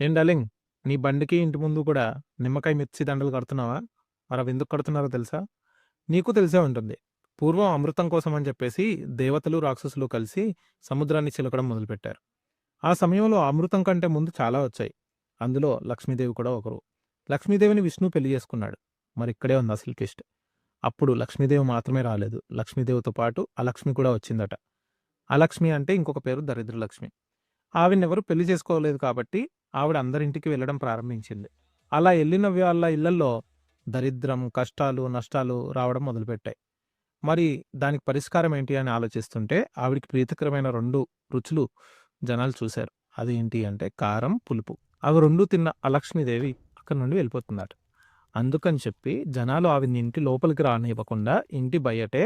ఏం డార్లింగ్, నీ బండికి ఇంటి ముందు కూడా నిమ్మకాయ మిర్చి దండలు కడుతున్నావా? మరవి ఎందుకు కడుతున్నారో తెలుసా? నీకు తెలిసే ఉంటుంది. పూర్వం అమృతం కోసం అని చెప్పేసి దేవతలు, రాక్షసులు కలిసి సముద్రాన్ని చిలకడం మొదలుపెట్టారు. ఆ సమయంలో అమృతం కంటే ముందు చాలా వచ్చాయి. అందులో లక్ష్మీదేవి కూడా ఒకరు. లక్ష్మీదేవిని విష్ణువు పెళ్లి చేసుకున్నాడు. మరిక్కడే ఉంది అసలు ట్విస్ట్. అప్పుడు లక్ష్మీదేవి మాత్రమే రాలేదు. లక్ష్మీదేవితో పాటు అలక్ష్మి కూడా వచ్చిందట. అలక్ష్మి అంటే ఇంకొక పేరు దరిద్రలక్ష్మి. ఆవిడనెవరు పెళ్లి చేసుకోలేదు కాబట్టి ఆవిడ అందరింటికి వెళ్ళడం ప్రారంభించింది. అలా ఎళ్ళిన వాళ్ళ ఇళ్లల్లో దరిద్రం, కష్టాలు, నష్టాలు రావడం మొదలుపెట్టాయి. మరి దానికి పరిష్కారం ఏంటి అని ఆలోచిస్తుంటే ఆవిడకి ప్రీతికరమైన 2 రుచులు జనాలు చూశారు. అదేంటి అంటే కారం, పులుపు. అవి 2 తిన్న అలక్ష్మీదేవి అక్కడి నుండి వెళ్ళిపోతుందట. అందుకని చెప్పి జనాలు ఆవిడని ఇంటి లోపలికి రానివ్వకుండా ఇంటి బయటే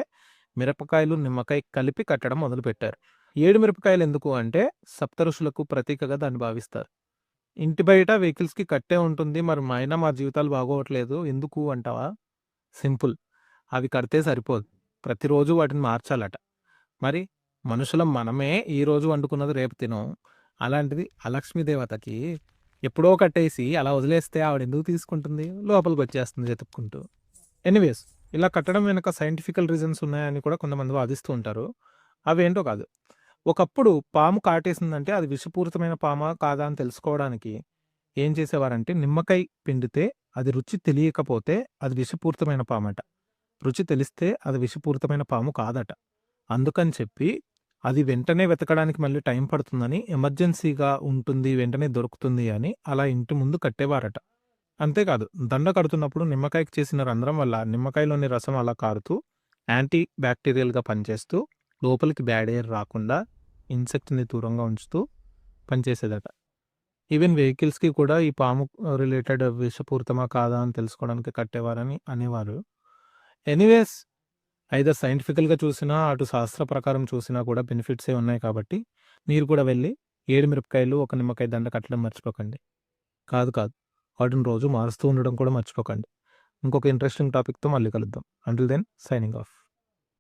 మిరపకాయలు, నిమ్మకాయ కలిపి కట్టడం మొదలుపెట్టారు. 7 మిరపకాయలు ఎందుకు అంటే సప్తఋషులకు ప్రతీకగా దాన్ని భావిస్తారు. ఇంటి బయట వెహికల్స్‌కి కట్టే ఉంటుంది. మరి అయినా మా జీవితాలు బాగోవట్లేదు ఎందుకు అంటావా? సింపుల్. అవి కడితే సరిపోదు. ప్రతిరోజు వాటిని మార్చాలట. మరి మనుషులం మనమే ఈరోజు వండుకున్నది రేపు తినం. అలాంటిది అలక్ష్మీ దేవతకి ఎప్పుడో కట్టేసి అలా వదిలేస్తే ఆవిడెందుకు తీసుకుంటుంది? లోపలికొచ్చేస్తుంది వెతుక్కుంటూ. ఎనీవేస్, ఇలా కట్టడం వెనక సైంటిఫికల్ రీజన్స్ ఉన్నాయని కూడా కొంతమంది వాదిస్తూ ఉంటారు. అవేంటో కాదు. ఒకప్పుడు పాము కాటేసిందంటే అది విషపూరితమైన పామా కాదా అని తెలుసుకోవడానికి ఏం చేసేవారంటే నిమ్మకాయ పిండితే అది రుచి తెలియకపోతే అది విషపూరితమైన పామట. రుచి తెలిస్తే అది విషపూరితమైన పాము కాదట. అందుకని చెప్పి అది వెంటనే వెతకడానికి మళ్ళీ టైం పడుతుందని, ఎమర్జెన్సీగా ఉంటుంది, వెంటనే దొరుకుతుంది అని అలా ఇంటి ముందు కట్టేవారట. అంతేకాదు, దండ కడుతున్నప్పుడు నిమ్మకాయకి చేసిన రంధ్రం వల్ల నిమ్మకాయలోని రసం అలా కారుతూ యాంటీ బ్యాక్టీరియల్‌గా పనిచేస్తూ లోపలికి బ్యాడ్ ఎయిర్ రాకుండా ఇన్సెక్ట్‌ని దూరంగా ఉంచుతూ పనిచేసేదట. ఈవెన్ వెహికల్స్‌కి కూడా ఈ పాము రిలేటెడ్ విషపూరితమా కాదా అని తెలుసుకోవడానికి కట్టేవారని అనేవారు. ఎనీవేస్, ఐదర్ సైంటిఫికల్‌గా చూసినా, అటు శాస్త్ర ప్రకారం చూసినా కూడా బెనిఫిట్సే ఉన్నాయి కాబట్టి మీరు కూడా వెళ్లి 7 మిరపకాయలు, ఒక నిమ్మకాయ దండ కట్టడం మర్చిపోకండి. కాదు కాదు. వాటిని రోజు మారుస్తూ ఉండడం కూడా మర్చిపోకండి. ఇంకొక ఇంట్రెస్టింగ్ టాపిక్‌తో మళ్ళీ కలుద్దాం. Until then signing of.